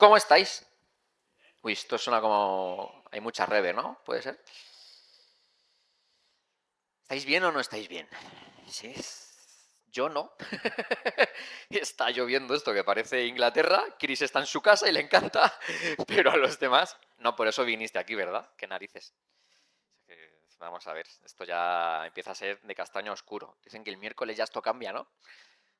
¿Cómo estáis? Uy, esto suena como... Hay mucha reverb, ¿no? ¿Puede ser? ¿Estáis bien o no estáis bien? Sí, yo no. Está lloviendo esto que parece Inglaterra, Chris está en su casa y le encanta, pero a los demás... No, por eso viniste aquí, ¿verdad? Qué narices. Vamos a ver, esto ya empieza a ser de castaño oscuro. Dicen que el miércoles ya esto cambia, ¿no?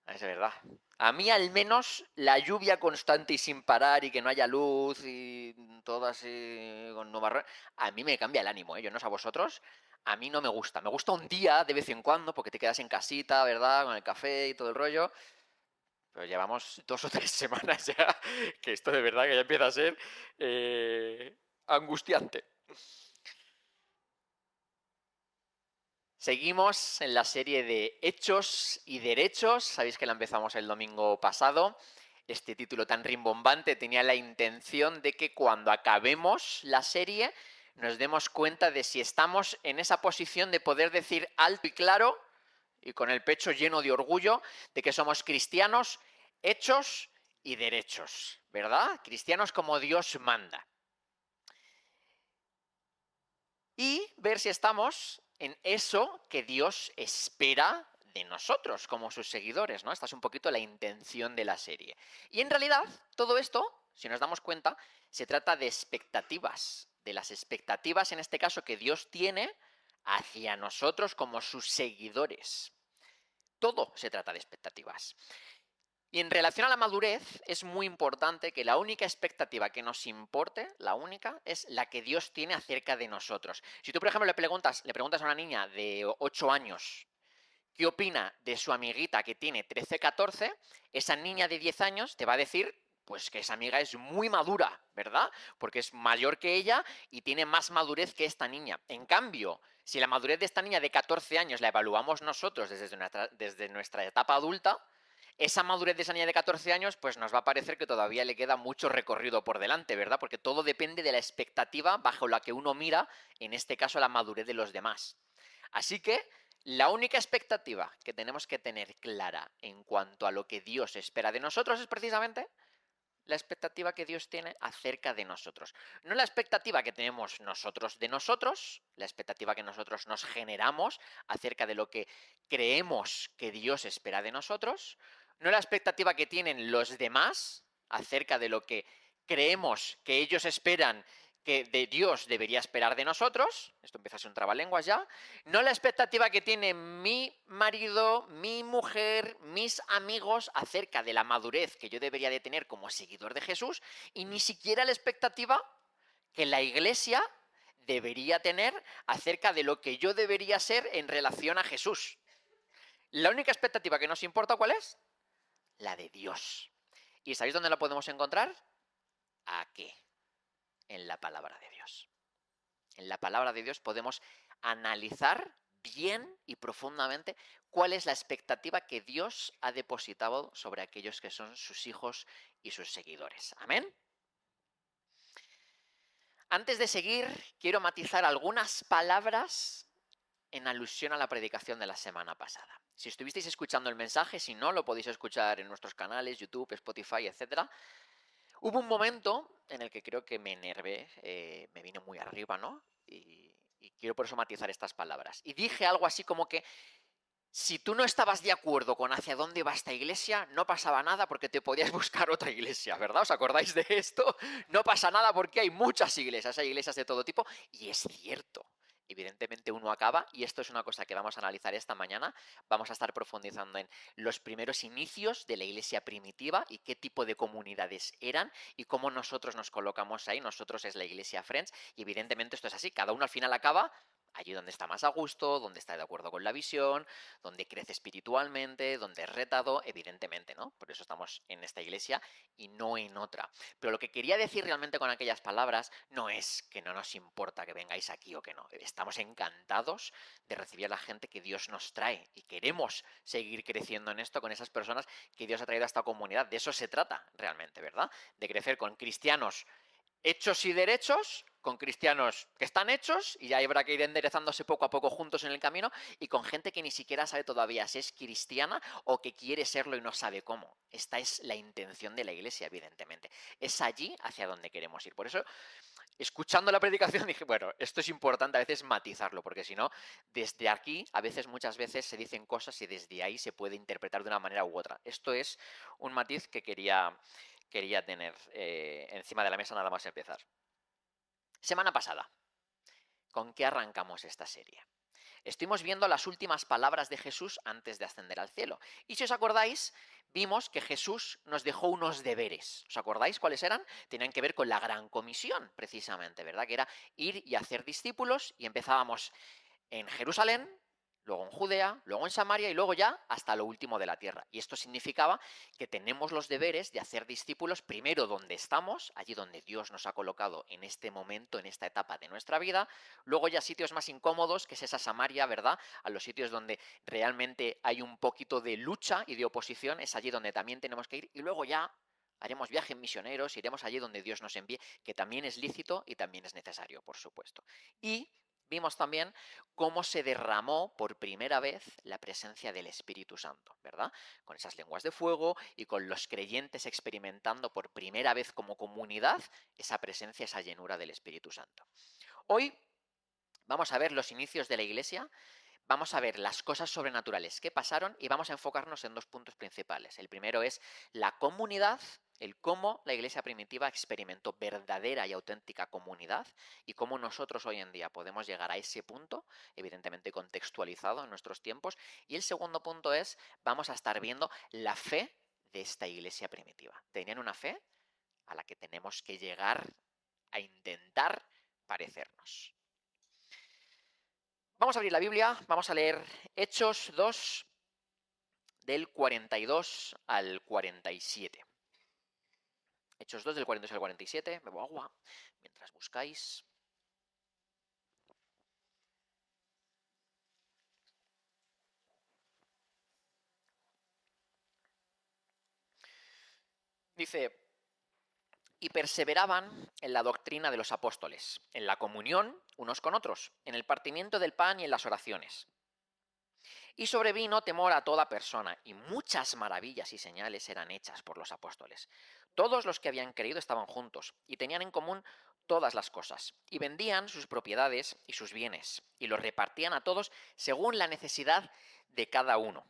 Es verdad. A mí al menos la lluvia constante y sin parar y que no haya luz y todo así con nubarrones, a mí me cambia el ánimo, ¿eh? Yo no sé a vosotros, a mí no me gusta. Me gusta un día de vez en cuando porque te quedas en casita, ¿verdad? Con el café y todo el rollo. Pero llevamos 2 o 3 semanas ya que esto de verdad que ya empieza a ser angustiante. Seguimos en la serie de Hechos y Derechos. Sabéis que la empezamos el domingo pasado. Este título tan rimbombante tenía la intención de que cuando acabemos la serie nos demos cuenta de si estamos en esa posición de poder decir alto y claro y con el pecho lleno de orgullo de que somos cristianos hechos y derechos, ¿verdad? Cristianos como Dios manda. Y ver si estamos en eso que Dios espera de nosotros como sus seguidores, ¿no? Esta es un poquito la intención de la serie. Y en realidad, todo esto, si nos damos cuenta, se trata de expectativas, de las expectativas en este caso que Dios tiene hacia nosotros como sus seguidores. Todo se trata de expectativas. Y en relación a la madurez, es muy importante que la única expectativa que nos importe, la única, es la que Dios tiene acerca de nosotros. Si tú, por ejemplo, le preguntas a una niña de 8 años qué opina de su amiguita que tiene 13, 14, esa niña de 10 años te va a decir pues que esa amiga es muy madura, ¿verdad? Porque es mayor que ella y tiene más madurez que esta niña. En cambio, si la madurez de esta niña de 14 años la evaluamos nosotros desde nuestra etapa adulta, esa madurez de esa niña de 14 años, pues nos va a parecer que todavía le queda mucho recorrido por delante, ¿verdad? Porque todo depende de la expectativa bajo la que uno mira, en este caso, la madurez de los demás. Así que la única expectativa que tenemos que tener clara en cuanto a lo que Dios espera de nosotros es precisamente la expectativa que Dios tiene acerca de nosotros. No la expectativa que tenemos nosotros de nosotros, la expectativa que nosotros nos generamos acerca de lo que creemos que Dios espera de nosotros, no la expectativa que tienen los demás acerca de lo que creemos que ellos esperan que de Dios debería esperar de nosotros, esto empieza a ser un trabalenguas ya, no la expectativa que tiene mi marido, mi mujer, mis amigos acerca de la madurez que yo debería de tener como seguidor de Jesús, y ni siquiera la expectativa que la Iglesia debería tener acerca de lo que yo debería ser en relación a Jesús. La única expectativa que nos importa, ¿cuál es? La de Dios. ¿Y sabéis dónde la podemos encontrar? Aquí, en la palabra de Dios. En la palabra de Dios podemos analizar bien y profundamente cuál es la expectativa que Dios ha depositado sobre aquellos que son sus hijos y sus seguidores. Amén. Antes de seguir, quiero matizar algunas palabras en alusión a la predicación de la semana pasada. Si estuvisteis escuchando el mensaje, si no, lo podéis escuchar en nuestros canales, YouTube, Spotify, etc. Hubo un momento en el que creo que me enervé, me vino muy arriba, ¿no? Y quiero por eso matizar estas palabras. Y dije algo así como que si tú no estabas de acuerdo con hacia dónde va esta iglesia, no pasaba nada porque te podías buscar otra iglesia, ¿verdad? ¿Os acordáis de esto? No pasa nada porque hay muchas iglesias, hay iglesias de todo tipo, y es cierto. Evidentemente uno acaba, y esto es una cosa que vamos a analizar esta mañana, vamos a estar profundizando en los primeros inicios de la iglesia primitiva y qué tipo de comunidades eran y cómo nosotros nos colocamos ahí, nosotros es la iglesia Friends, y evidentemente esto es así, cada uno al final acaba allí donde está más a gusto, donde está de acuerdo con la visión, donde crece espiritualmente, donde es retado, evidentemente, ¿no? Por eso estamos en esta iglesia y no en otra. Pero lo que quería decir realmente con aquellas palabras no es que no nos importa que vengáis aquí o que no. Estamos encantados de recibir a la gente que Dios nos trae y queremos seguir creciendo en esto con esas personas que Dios ha traído a esta comunidad. De eso se trata realmente, ¿verdad? De crecer con cristianos hechos y derechos, con cristianos que están hechos y ya habrá que ir enderezándose poco a poco juntos en el camino, y con gente que ni siquiera sabe todavía si es cristiana o que quiere serlo y no sabe cómo. Esta es la intención de la Iglesia, evidentemente. Es allí hacia donde queremos ir. Por eso, escuchando la predicación dije, bueno, esto es importante a veces matizarlo, porque si no, desde aquí, muchas veces se dicen cosas y desde ahí se puede interpretar de una manera u otra. Esto es un matiz que quería tener encima de la mesa nada más empezar. Semana pasada, ¿con qué arrancamos esta serie? Estuvimos viendo las últimas palabras de Jesús antes de ascender al cielo. Y si os acordáis, vimos que Jesús nos dejó unos deberes. ¿Os acordáis cuáles eran? Tenían que ver con la gran comisión, precisamente, ¿verdad? Que era ir y hacer discípulos, y empezábamos en Jerusalén, luego en Judea, luego en Samaria y luego ya hasta lo último de la tierra. Y esto significaba que tenemos los deberes de hacer discípulos primero donde estamos, allí donde Dios nos ha colocado en este momento, en esta etapa de nuestra vida, luego ya sitios más incómodos, que es esa Samaria, ¿verdad? A los sitios donde realmente hay un poquito de lucha y de oposición, es allí donde también tenemos que ir, y luego ya haremos viajes misioneros, iremos allí donde Dios nos envíe, que también es lícito y también es necesario, por supuesto. Y vimos también cómo se derramó por primera vez la presencia del Espíritu Santo, ¿verdad? Con esas lenguas de fuego y con los creyentes experimentando por primera vez como comunidad esa presencia, esa llenura del Espíritu Santo. Hoy vamos a ver los inicios de la Iglesia, vamos a ver las cosas sobrenaturales que pasaron y vamos a enfocarnos en dos puntos principales. El primero es la comunidad, el cómo la Iglesia primitiva experimentó verdadera y auténtica comunidad y cómo nosotros hoy en día podemos llegar a ese punto, evidentemente contextualizado en nuestros tiempos. Y el segundo punto es, vamos a estar viendo la fe de esta Iglesia primitiva. Tenían una fe a la que tenemos que llegar a intentar parecernos. Vamos a abrir la Biblia, vamos a leer Hechos 2, del 42 al 47. Hechos 2, del 42 al 47, bebo agua mientras buscáis. Dice, y perseveraban en la doctrina de los apóstoles, en la comunión unos con otros, en el partimiento del pan y en las oraciones. Y sobrevino temor a toda persona, y muchas maravillas y señales eran hechas por los apóstoles. Todos los que habían creído estaban juntos, y tenían en común todas las cosas, y vendían sus propiedades y sus bienes, y los repartían a todos según la necesidad de cada uno.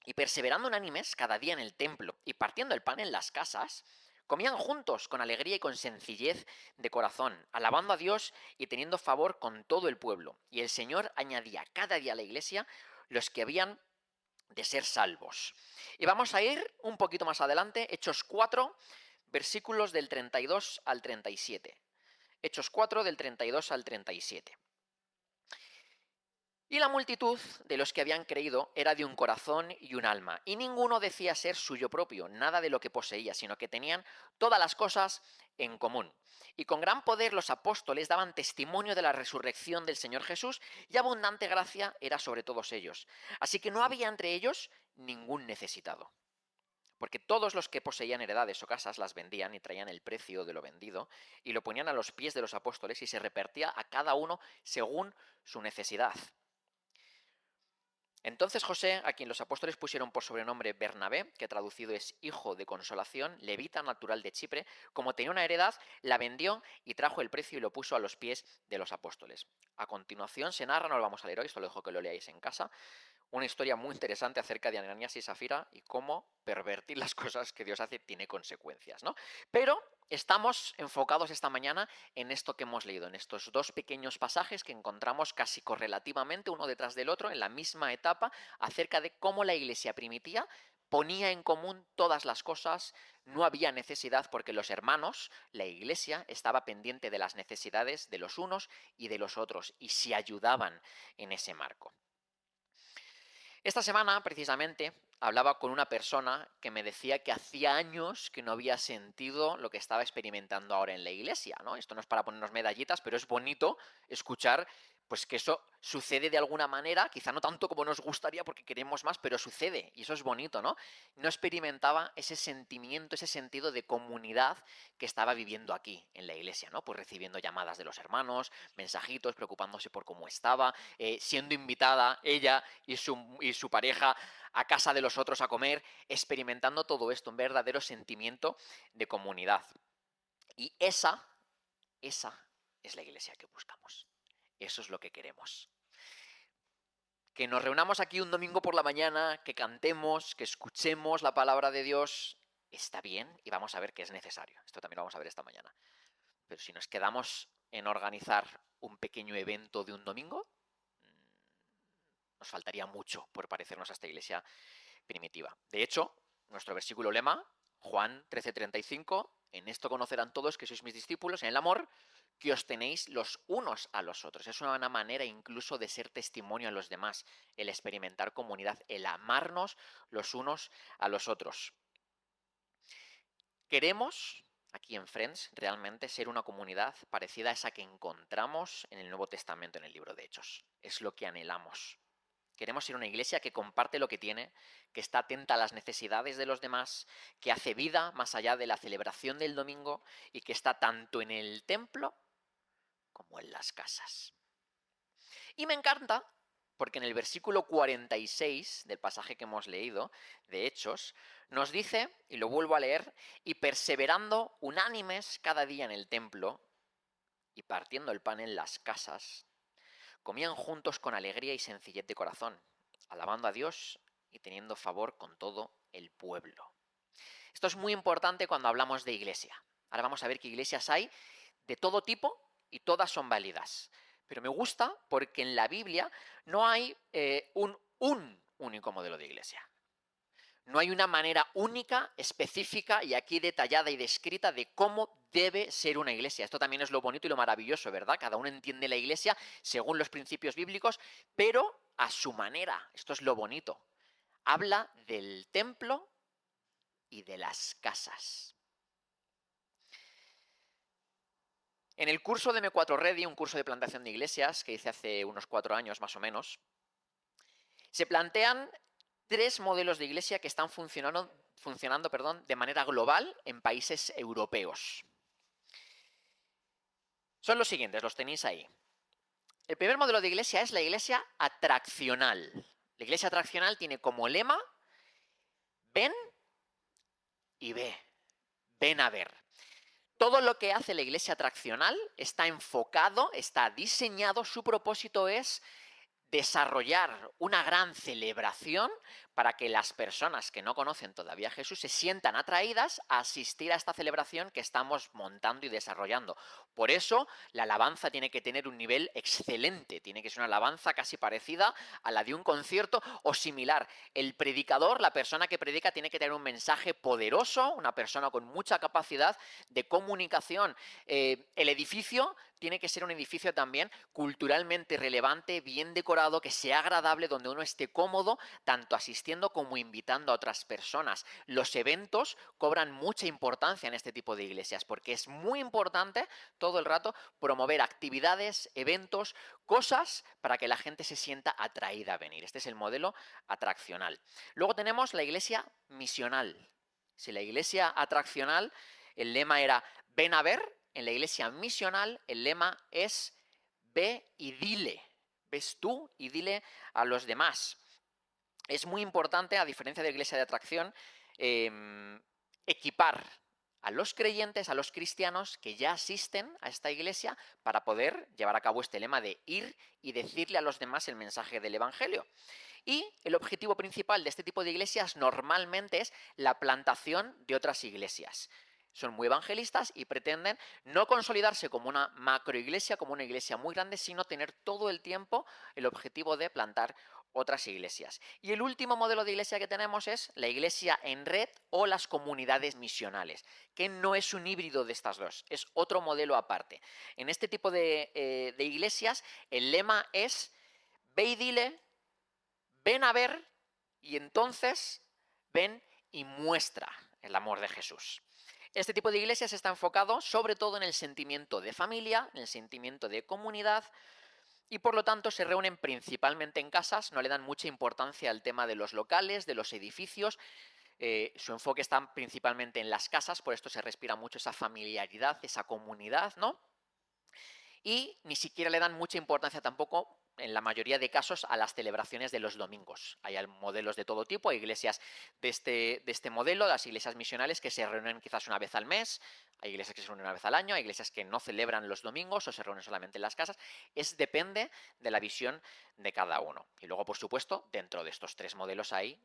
Y perseverando unánimes cada día en el templo, y partiendo el pan en las casas, comían juntos con alegría y con sencillez de corazón, alabando a Dios y teniendo favor con todo el pueblo. Y el Señor añadía cada día a la iglesia los que habían de ser salvos. Y vamos a ir un poquito más adelante, Hechos 4, versículos del 32 al 37. Hechos 4, del 32 al 37. Y la multitud de los que habían creído era de un corazón y un alma, y ninguno decía ser suyo propio, nada de lo que poseía, sino que tenían todas las cosas en común. Y con gran poder los apóstoles daban testimonio de la resurrección del Señor Jesús, y abundante gracia era sobre todos ellos. Así que no había entre ellos ningún necesitado. Porque todos los que poseían heredades o casas las vendían y traían el precio de lo vendido y lo ponían a los pies de los apóstoles y se repartía a cada uno según su necesidad. Entonces José, a quien los apóstoles pusieron por sobrenombre Bernabé, que traducido es hijo de consolación, levita natural de Chipre, como tenía una heredad, la vendió y trajo el precio y lo puso a los pies de los apóstoles. A continuación se narra, no lo vamos a leer hoy, esto lo dejo que lo leáis en casa, una historia muy interesante acerca de Ananías y Safira y cómo pervertir las cosas que Dios hace tiene consecuencias, ¿no? Pero estamos enfocados esta mañana en esto que hemos leído, en estos dos pequeños pasajes que encontramos casi correlativamente uno detrás del otro en la misma etapa acerca de cómo la iglesia primitiva ponía en común todas las cosas, no había necesidad porque los hermanos, la iglesia, estaba pendiente de las necesidades de los unos y de los otros y se ayudaban en ese marco. Esta semana, precisamente, hablaba con una persona que me decía que hacía años que no había sentido lo que estaba experimentando ahora en la iglesia, ¿no? Esto no es para ponernos medallitas, pero es bonito escuchar pues que eso sucede de alguna manera, quizá no tanto como nos gustaría porque queremos más, pero sucede y eso es bonito, ¿no? No experimentaba ese sentimiento, ese sentido de comunidad que estaba viviendo aquí en la iglesia, ¿no? Pues recibiendo llamadas de los hermanos, mensajitos, preocupándose por cómo estaba, siendo invitada ella y su pareja a casa de los otros a comer, experimentando todo esto, un verdadero sentimiento de comunidad. Y esa es la iglesia que buscamos. Eso es lo que queremos. Que nos reunamos aquí un domingo por la mañana, que cantemos, que escuchemos la palabra de Dios, está bien y vamos a ver que es necesario. Esto también lo vamos a ver esta mañana. Pero si nos quedamos en organizar un pequeño evento de un domingo, nos faltaría mucho por parecernos a esta iglesia primitiva. De hecho, nuestro versículo lema, Juan 13:35, en esto conocerán todos que sois mis discípulos, en el amor que os tenéis los unos a los otros. Es una manera incluso de ser testimonio a los demás, el experimentar comunidad, el amarnos los unos a los otros. Queremos, aquí en Friends, realmente ser una comunidad parecida a esa que encontramos en el Nuevo Testamento, en el libro de Hechos. Es lo que anhelamos. Queremos ser una iglesia que comparte lo que tiene, que está atenta a las necesidades de los demás, que hace vida más allá de la celebración del domingo y que está tanto en el templo como en las casas. Y me encanta porque en el versículo 46 del pasaje que hemos leído, de Hechos, nos dice, y lo vuelvo a leer, y perseverando unánimes cada día en el templo y partiendo el pan en las casas, comían juntos con alegría y sencillez de corazón, alabando a Dios y teniendo favor con todo el pueblo. Esto es muy importante cuando hablamos de iglesia. Ahora vamos a ver qué iglesias hay de todo tipo y todas son válidas. Pero me gusta porque en la Biblia no hay un único modelo de iglesia. No hay una manera única, específica y aquí detallada y descrita de cómo debe ser una iglesia. Esto también es lo bonito y lo maravilloso, ¿verdad? Cada uno entiende la iglesia según los principios bíblicos, pero a su manera. Esto es lo bonito. Habla del templo y de las casas. En el curso de M4 Ready, un curso de plantación de iglesias que hice hace unos 4 años más o menos, se plantean 3 modelos de iglesia que están funcionando de manera global en países europeos. Son los siguientes, los tenéis ahí. El primer modelo de iglesia es la iglesia atraccional. La iglesia atraccional tiene como lema, ven y ve, ven a ver. Todo lo que hace la iglesia atraccional está enfocado, está diseñado, su propósito es desarrollar una gran celebración para que las personas que no conocen todavía a Jesús se sientan atraídas a asistir a esta celebración que estamos montando y desarrollando. Por eso la alabanza tiene que tener un nivel excelente, tiene que ser una alabanza casi parecida a la de un concierto o similar. El predicador, la persona que predica, tiene que tener un mensaje poderoso, una persona con mucha capacidad de comunicación. El edificio tiene que ser un edificio también culturalmente relevante, bien decorado, que sea agradable, donde uno esté cómodo, tanto asistiendo como invitando a otras personas. Los eventos cobran mucha importancia en este tipo de iglesias, porque es muy importante todo el rato promover actividades, eventos, cosas para que la gente se sienta atraída a venir. Este es el modelo atraccional. Luego tenemos la iglesia misional. Si la iglesia atraccional, el lema era ven a ver, en la iglesia misional el lema es ve y dile. Ves tú y dile a los demás. Es muy importante, a diferencia de la iglesia de atracción, equipar a los creyentes, a los cristianos que ya asisten a esta iglesia para poder llevar a cabo este lema de ir y decirle a los demás el mensaje del Evangelio. Y el objetivo principal de este tipo de iglesias normalmente es la plantación de otras iglesias. Son muy evangelistas y pretenden no consolidarse como una macroiglesia, como una iglesia muy grande, sino tener todo el tiempo el objetivo de plantar otras iglesias. Y el último modelo de iglesia que tenemos es la iglesia en red o las comunidades misionales, que no es un híbrido de estas dos, es otro modelo aparte. En este tipo de iglesias el lema es ve y dile, ven a ver y entonces ven y muestra el amor de Jesús. Este tipo de iglesias está enfocado sobre todo en el sentimiento de familia, en el sentimiento de comunidad y por lo tanto se reúnen principalmente en casas, no le dan mucha importancia al tema de los locales, de los edificios. Su enfoque está principalmente en las casas, por esto se respira mucho esa familiaridad, esa comunidad, ¿no? Y ni siquiera le dan mucha importancia tampoco, en la mayoría de casos, a las celebraciones de los domingos. Hay modelos de todo tipo, hay iglesias de este modelo, las iglesias misionales que se reúnen quizás una vez al mes, hay iglesias que se reúnen una vez al año, hay iglesias que no celebran los domingos o se reúnen solamente en las casas. Depende de la visión de cada uno. Y luego, por supuesto, dentro de estos tres modelos hay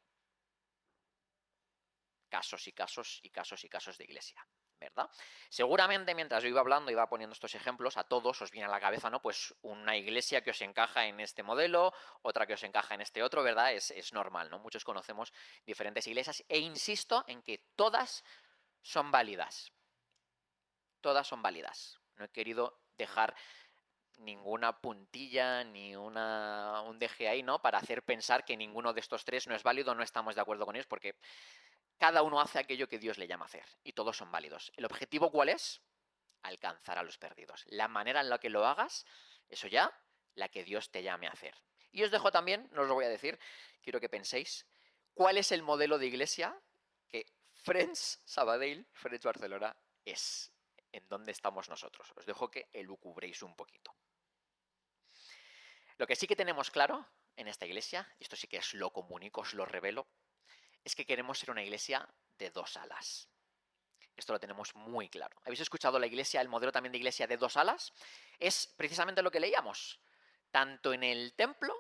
casos y casos y casos y casos de iglesia, ¿verdad? Seguramente mientras yo iba hablando, iba poniendo estos ejemplos, a todos os viene a la cabeza, ¿no? Pues una iglesia que os encaja en este modelo, otra que os encaja en este otro, ¿verdad? Es normal, ¿no? Muchos conocemos diferentes iglesias e insisto en que todas son válidas. Todas son válidas. No he querido dejar ninguna puntilla ni un deje ahí, ¿no? Para hacer pensar que ninguno de estos tres no es válido, no estamos de acuerdo con ellos, porque cada uno hace aquello que Dios le llama a hacer y todos son válidos. ¿El objetivo cuál es? Alcanzar a los perdidos. La manera en la que lo hagas, eso ya, la que Dios te llame a hacer. Y os dejo también, no os lo voy a decir, quiero que penséis, ¿cuál es el modelo de iglesia que Friends Sabadell, Friends Barcelona, es? ¿En dónde estamos nosotros? Os dejo que elucubréis un poquito. Lo que sí que tenemos claro en esta iglesia, y esto sí que os lo comunico, os lo revelo, es que queremos ser una iglesia de dos alas. Esto lo tenemos muy claro. ¿Habéis escuchado la iglesia, el modelo también de iglesia de dos alas? Es precisamente lo que leíamos, tanto en el templo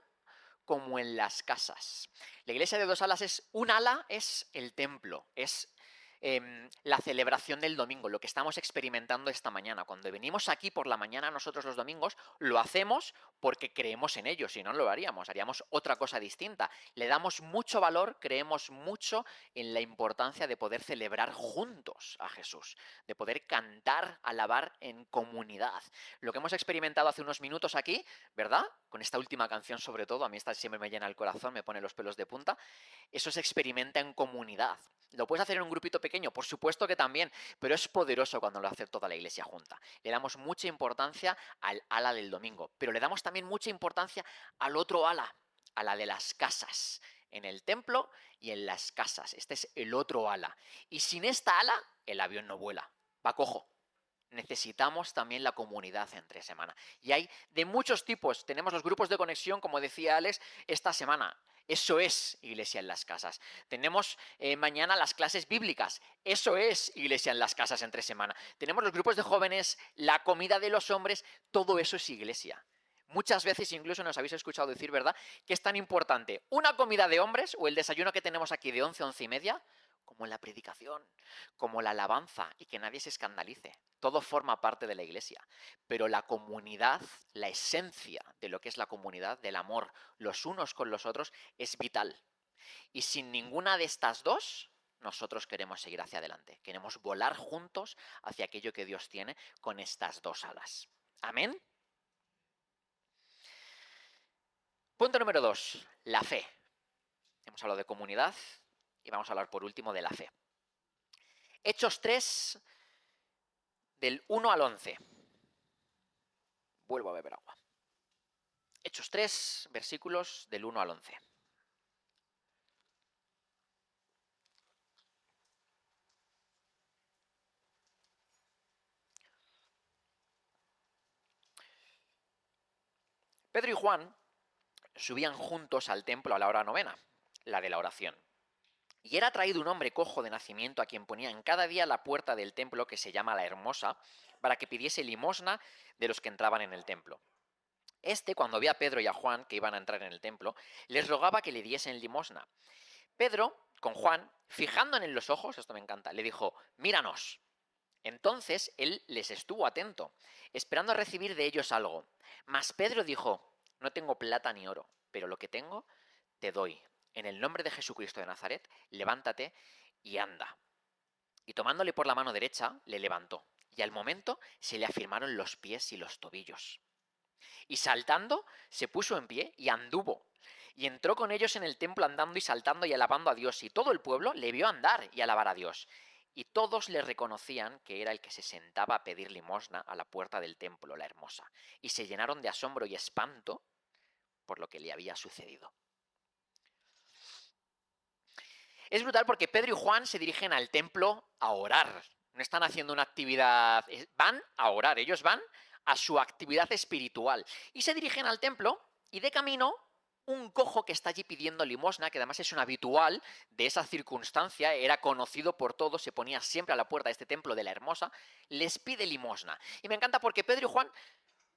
como en las casas. La iglesia de dos alas es un ala, es el templo, es la celebración del domingo, lo que estamos experimentando esta mañana. Cuando venimos aquí por la mañana nosotros los domingos, lo hacemos porque creemos en ello, si no lo haríamos otra cosa distinta. Le damos mucho valor, creemos mucho en la importancia de poder celebrar juntos a Jesús, de poder cantar, alabar en comunidad. Lo que hemos experimentado hace unos minutos aquí, ¿verdad? Con esta última canción sobre todo, a mí esta siempre me llena el corazón, me pone los pelos de punta. Eso se experimenta en comunidad. ¿Lo puedes hacer en un grupito pequeño? Por supuesto que también, pero es poderoso cuando lo hace toda la iglesia junta. Le damos mucha importancia al ala del domingo, pero le damos también mucha importancia al otro ala, a la de las casas, en el templo y en las casas. Este es el otro ala. Y sin esta ala, el avión no vuela, va cojo. Necesitamos también la comunidad entre semana. Y hay de muchos tipos. Tenemos los grupos de conexión, como decía Alex, esta semana. Eso es iglesia en las casas. Tenemos mañana las clases bíblicas. Eso es iglesia en las casas entre semana. Tenemos los grupos de jóvenes, la comida de los hombres. Todo eso es iglesia. Muchas veces incluso nos habéis escuchado decir, ¿verdad?, que es tan importante una comida de hombres o el desayuno que tenemos aquí de 11, 11:30, como la predicación, como la alabanza, y que nadie se escandalice. Todo forma parte de la iglesia, pero la comunidad, la esencia de lo que es la comunidad, del amor los unos con los otros, es vital. Y sin ninguna de estas dos, nosotros queremos seguir hacia adelante. Queremos volar juntos hacia aquello que Dios tiene con estas dos alas. ¿Amén? Punto número 2, la fe. Hemos hablado de comunidad y vamos a hablar por último de la fe. Hechos 3, del 1 al 11. Vuelvo a beber agua. Hechos 3, versículos del 1 al 11. Pedro y Juan subían juntos al templo a la hora novena, la de la oración. Y era traído un hombre cojo de nacimiento a quien ponían cada día la puerta del templo, que se llama la Hermosa, para que pidiese limosna de los que entraban en el templo. Cuando vio a Pedro y a Juan que iban a entrar en el templo, les rogaba que le diesen limosna. Pedro, con Juan, fijando en él los ojos, esto me encanta, le dijo: míranos. Entonces él les estuvo atento, esperando a recibir de ellos algo. Mas Pedro dijo: no tengo plata ni oro, pero lo que tengo te doy. En el nombre de Jesucristo de Nazaret, levántate y anda. Y tomándole por la mano derecha, le levantó, y al momento se le afirmaron los pies y los tobillos. Y saltando, se puso en pie y anduvo. Y entró con ellos en el templo andando y saltando y alabando a Dios. Y todo el pueblo le vio andar y alabar a Dios. y todos le reconocían que era el que se sentaba a pedir limosna a la puerta del templo, la hermosa, y se llenaron de asombro y espanto por lo que le había sucedido. Es brutal porque Pedro y Juan se dirigen al templo a orar. No están haciendo una actividad, van a orar, ellos van a su actividad espiritual. Y se dirigen al templo y de camino un cojo que está allí pidiendo limosna, que además es un habitual de esa circunstancia, era conocido por todos, se ponía siempre a la puerta de este templo de la Hermosa, les pide limosna. Y me encanta porque Pedro y Juan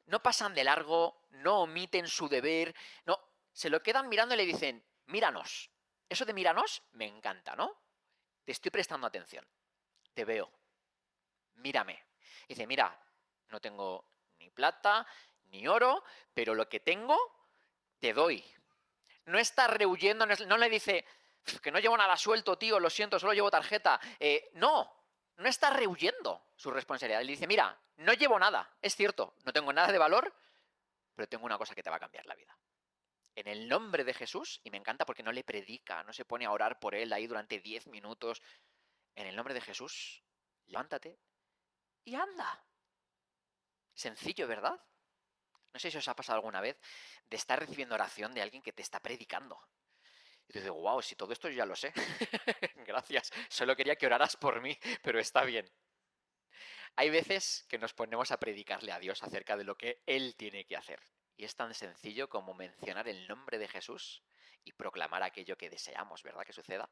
no pasan de largo, no omiten su deber, no, se lo quedan mirando y le dicen, míranos. Eso de míranos me encanta, ¿no? Te estoy prestando atención, te veo, mírame. Dice, mira, no tengo ni plata ni oro, pero lo que tengo te doy. No está rehuyendo, no le dice, que no llevo nada suelto, tío, lo siento, solo llevo tarjeta. No está rehuyendo su responsabilidad. Le dice, mira, no llevo nada, es cierto, no tengo nada de valor, pero tengo una cosa que te va a cambiar la vida. En el nombre de Jesús, y me encanta porque no le predica, no se pone a orar por él ahí durante 10 minutos. En el nombre de Jesús, levántate y anda. Sencillo, ¿verdad? No sé si os ha pasado alguna vez de estar recibiendo oración de alguien que te está predicando. Y tú dices, wow, si todo esto yo ya lo sé. Gracias, solo quería que oraras por mí, pero está bien. Hay veces que nos ponemos a predicarle a Dios acerca de lo que Él tiene que hacer. Y es tan sencillo como mencionar el nombre de Jesús y proclamar aquello que deseamos, ¿verdad? Que suceda.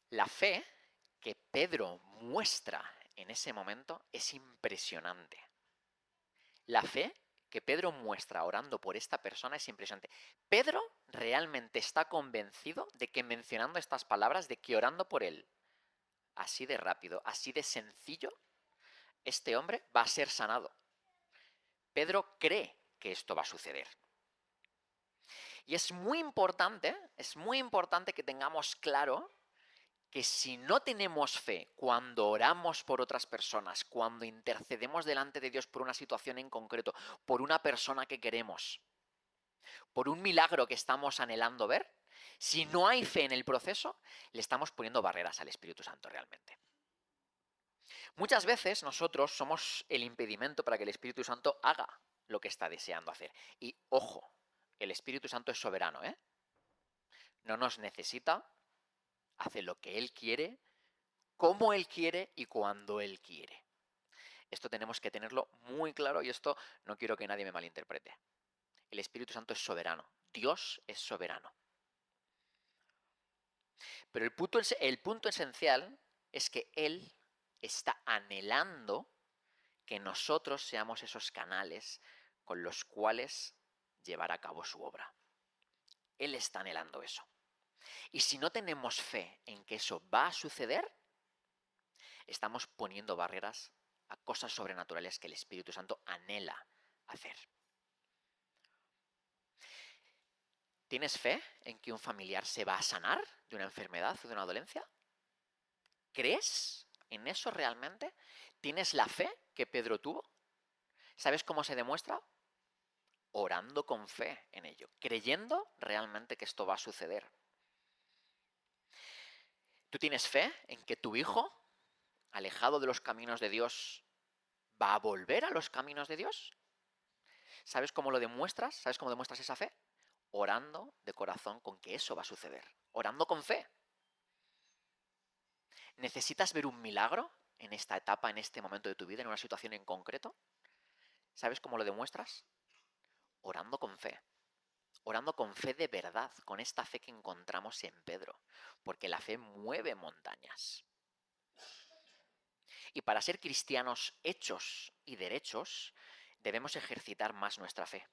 La fe que Pedro muestra en ese momento es impresionante. La fe que Pedro muestra orando por esta persona es impresionante. Pedro realmente está convencido de que mencionando estas palabras, de que orando por él, así de rápido, así de sencillo, este hombre va a ser sanado. Pedro cree que esto va a suceder. Y es muy importante que tengamos claro que si no tenemos fe cuando oramos por otras personas, cuando intercedemos delante de Dios por una situación en concreto, por una persona que queremos, por un milagro que estamos anhelando ver, si no hay fe en el proceso, le estamos poniendo barreras al Espíritu Santo realmente. Muchas veces nosotros somos el impedimento para que el Espíritu Santo haga lo que está deseando hacer. Y ojo, el Espíritu Santo es soberano, ¿eh? No nos necesita, hace lo que Él quiere, como Él quiere y cuando Él quiere. Esto tenemos que tenerlo muy claro y esto no quiero que nadie me malinterprete. El Espíritu Santo es soberano, Dios es soberano. Pero el punto esencial es que Él está anhelando que nosotros seamos esos canales con los cuales llevar a cabo su obra. Él está anhelando eso. Y si no tenemos fe en que eso va a suceder, estamos poniendo barreras a cosas sobrenaturales que el Espíritu Santo anhela hacer. ¿Tienes fe en que un familiar se va a sanar de una enfermedad o de una dolencia? ¿Crees en eso realmente? ¿Tienes la fe que Pedro tuvo? ¿Sabes cómo se demuestra? Orando con fe en ello, creyendo realmente que esto va a suceder. ¿Tú tienes fe en que tu hijo, alejado de los caminos de Dios, va a volver a los caminos de Dios? ¿Sabes cómo lo demuestras? ¿Sabes cómo demuestras esa fe? Orando de corazón con que eso va a suceder. Orando con fe. ¿Necesitas ver un milagro en esta etapa, en este momento de tu vida, en una situación en concreto? ¿Sabes cómo lo demuestras? Orando con fe. Orando con fe de verdad, con esta fe que encontramos en Pedro. Porque la fe mueve montañas. Y para ser cristianos hechos y derechos, debemos ejercitar más nuestra fe.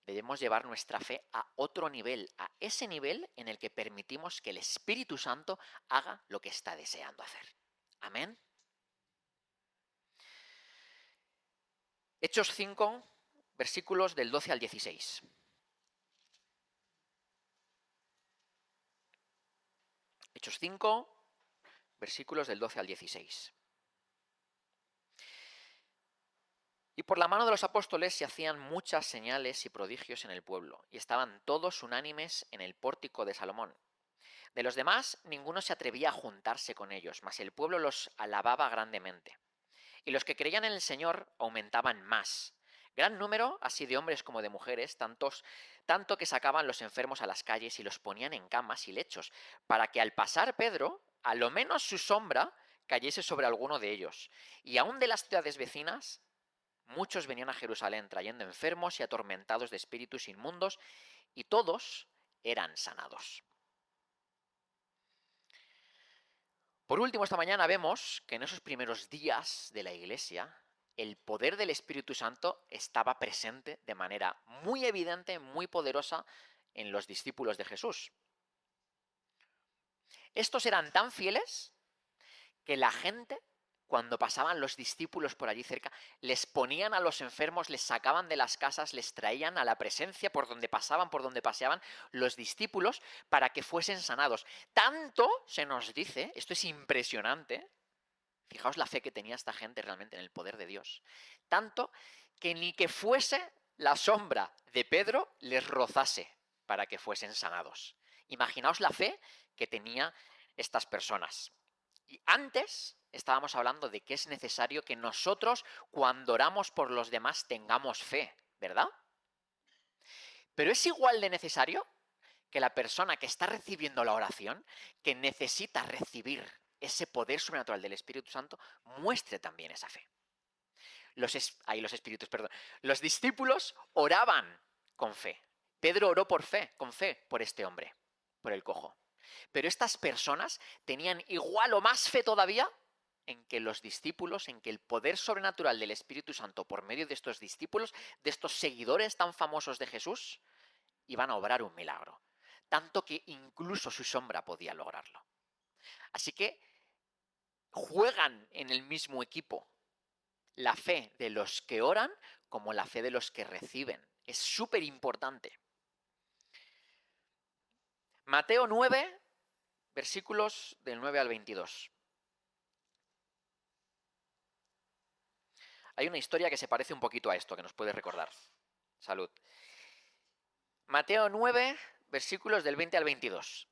Debemos llevar nuestra fe a otro nivel, a ese nivel en el que permitimos que el Espíritu Santo haga lo que está deseando hacer. Amén. Hechos 5, versículos del 12 al 16. Hechos 5, versículos del 12 al 16. Y por la mano de los apóstoles se hacían muchas señales y prodigios en el pueblo, y estaban todos unánimes en el pórtico de Salomón. De los demás, ninguno se atrevía a juntarse con ellos, mas el pueblo los alababa grandemente. Y los que creían en el Señor aumentaban más. Gran número, así de hombres como de mujeres, tanto que sacaban los enfermos a las calles y los ponían en camas y lechos, para que al pasar Pedro, a lo menos su sombra cayese sobre alguno de ellos. Y aun de las ciudades vecinas, muchos venían a Jerusalén trayendo enfermos y atormentados de espíritus inmundos, y todos eran sanados. Por último, esta mañana vemos que en esos primeros días de la Iglesia, el poder del Espíritu Santo estaba presente de manera muy evidente, muy poderosa en los discípulos de Jesús. Estos eran tan fieles que la gente, cuando pasaban los discípulos por allí cerca, les ponían a los enfermos, les sacaban de las casas, les traían a la presencia por donde pasaban, por donde paseaban los discípulos para que fuesen sanados. Tanto se nos dice, esto es impresionante, fijaos la fe que tenía esta gente realmente en el poder de Dios, tanto que ni que fuese la sombra de Pedro les rozase para que fuesen sanados. Imaginaos la fe que tenía estas personas. Y antes estábamos hablando de que es necesario que nosotros, cuando oramos por los demás, tengamos fe, ¿verdad? Pero es igual de necesario que la persona que está recibiendo la oración, que necesita recibir ese poder sobrenatural del Espíritu Santo, muestre también esa fe. Los discípulos oraban con fe. Pedro oró por fe, con fe, por este hombre, por el cojo. Pero estas personas tenían igual o más fe todavía en que los discípulos, en que el poder sobrenatural del Espíritu Santo por medio de estos discípulos, de estos seguidores tan famosos de Jesús, iban a obrar un milagro. Tanto que incluso su sombra podía lograrlo. Así que juegan en el mismo equipo la fe de los que oran como la fe de los que reciben. Es súper importante. Mateo 9, versículos del 9 al 22. Hay una historia que se parece un poquito a esto, que nos puede recordar. Salud. Mateo 9, versículos del 20 al 22.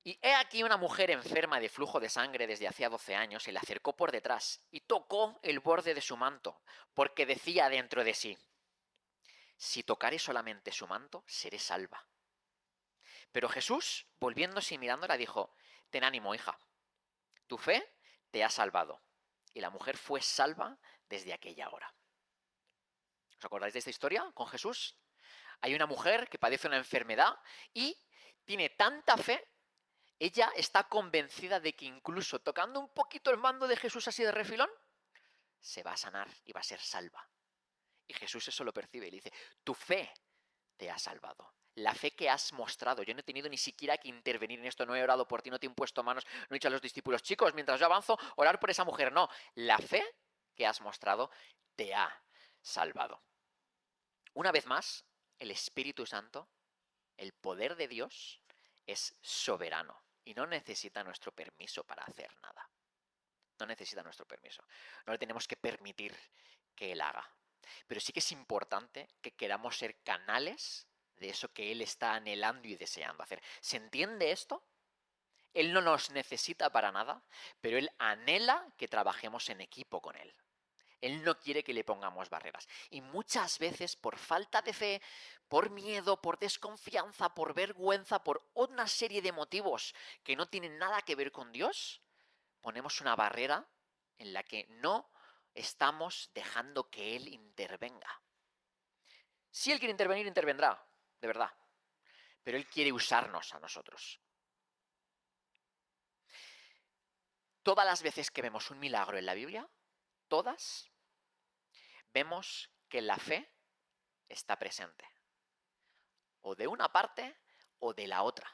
Y he aquí una mujer enferma de flujo de sangre desde hacía 12 años se le acercó por detrás y tocó el borde de su manto, porque decía dentro de sí, si tocare solamente su manto, seré salva. Pero Jesús, volviéndose y mirándola, dijo, ten ánimo, hija, tu fe te ha salvado. Y la mujer fue salva desde aquella hora. ¿Os acordáis de esta historia con Jesús? Hay una mujer que padece una enfermedad y tiene tanta fe, ella está convencida de que incluso tocando un poquito el mando de Jesús así de refilón, se va a sanar y va a ser salva. Y Jesús eso lo percibe y le dice, tu fe te ha salvado. La fe que has mostrado. Yo no he tenido ni siquiera que intervenir en esto, no he orado por ti, no te he impuesto manos, no he dicho a los discípulos, chicos, mientras yo avanzo, orar por esa mujer. No, la fe que has mostrado te ha salvado. Una vez más, el Espíritu Santo, el poder de Dios, es soberano y no necesita nuestro permiso para hacer nada. No necesita nuestro permiso. No le tenemos que permitir que Él haga. Pero sí que es importante que queramos ser canales de eso que Él está anhelando y deseando hacer. ¿Se entiende esto? Él no nos necesita para nada, pero Él anhela que trabajemos en equipo con Él. Él no quiere que le pongamos barreras. Y muchas veces por falta de fe, por miedo, por desconfianza, por vergüenza, por una serie de motivos que no tienen nada que ver con Dios, ponemos una barrera en la que no estamos dejando que Él intervenga. Si Él quiere intervenir, intervendrá, de verdad. Pero Él quiere usarnos a nosotros. Todas las veces que vemos un milagro en la Biblia, todas, vemos que la fe está presente. O de una parte o de la otra.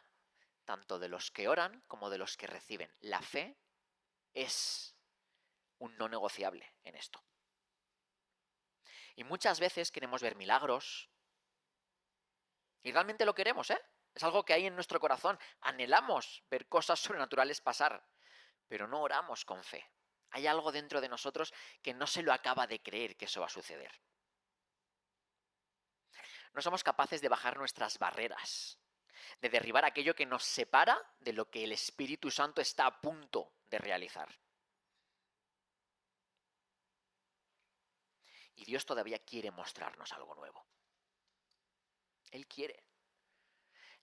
Tanto de los que oran como de los que reciben. La fe es un no negociable en esto. Y muchas veces queremos ver milagros. Y realmente lo queremos, ¿eh? Es algo que hay en nuestro corazón. Anhelamos ver cosas sobrenaturales pasar. Pero no oramos con fe. Hay algo dentro de nosotros que no se lo acaba de creer que eso va a suceder. No somos capaces de bajar nuestras barreras. de derribar aquello que nos separa de lo que el Espíritu Santo está a punto de realizar. Y Dios todavía quiere mostrarnos algo nuevo. Él quiere.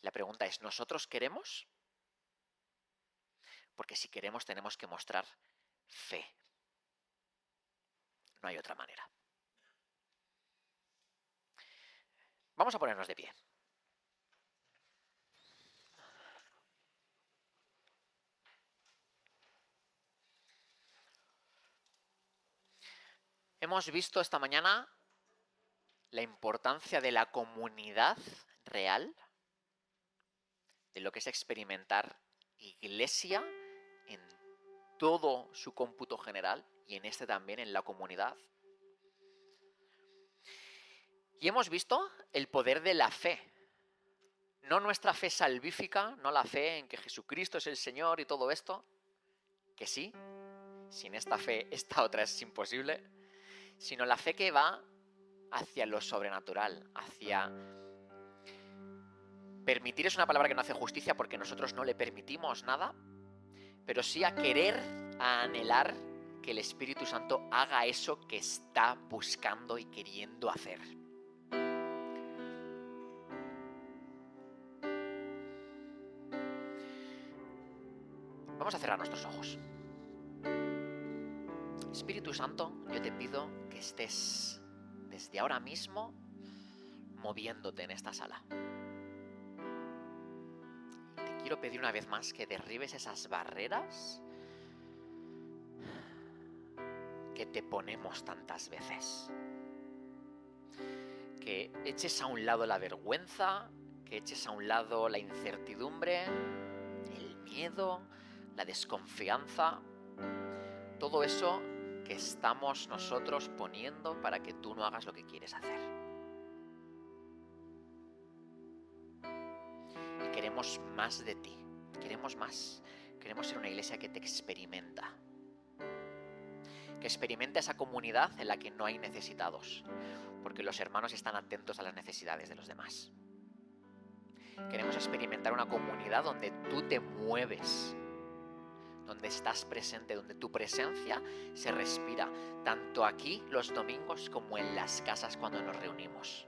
La pregunta es, ¿nosotros queremos? Porque si queremos tenemos que mostrar fe. No hay otra manera. Vamos a ponernos de pie. Hemos visto esta mañana la importancia de la comunidad real, de lo que es experimentar iglesia en todo su cómputo general y en este también, en la comunidad. Y hemos visto el poder de la fe. No nuestra fe salvífica, no la fe en que Jesucristo es el Señor y todo esto, que sí, sin esta fe esta otra es imposible, sino la fe que va hacia lo sobrenatural, hacia... Permitir es una palabra que no hace justicia porque nosotros no le permitimos nada, pero sí a querer, a anhelar que el Espíritu Santo haga eso que está buscando y queriendo hacer. Vamos a cerrar nuestros ojos. Espíritu Santo, yo te pido que estés desde ahora mismo moviéndote en esta sala. Te quiero pedir una vez más que derribes esas barreras que te ponemos tantas veces. Que eches a un lado la vergüenza, que eches a un lado la incertidumbre, el miedo, la desconfianza, todo eso que estamos nosotros poniendo para que tú no hagas lo que quieres hacer. Y queremos más de ti, queremos más, queremos ser una iglesia que te experimenta, que experimenta esa comunidad en la que no hay necesitados, porque los hermanos están atentos a las necesidades de los demás. Queremos experimentar una comunidad donde tú te mueves, donde estás presente, donde tu presencia se respira, tanto aquí los domingos como en las casas cuando nos reunimos.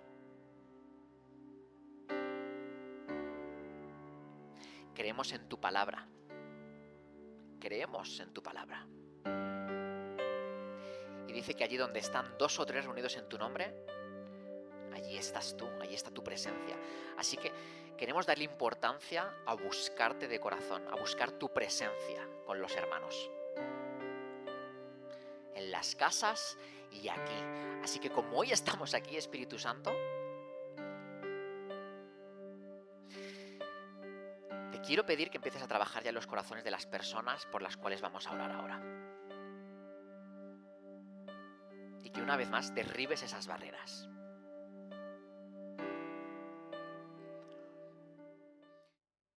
Creemos en tu palabra. Creemos en tu palabra. Y dice que allí donde están 2 o 3 reunidos en tu nombre, allí estás tú, allí está tu presencia. Así que queremos darle importancia a buscarte de corazón, a buscar tu presencia con los hermanos. En las casas y aquí. Así que como hoy estamos aquí, Espíritu Santo, te quiero pedir que empieces a trabajar ya en los corazones de las personas por las cuales vamos a orar ahora. Y que una vez más derribes esas barreras.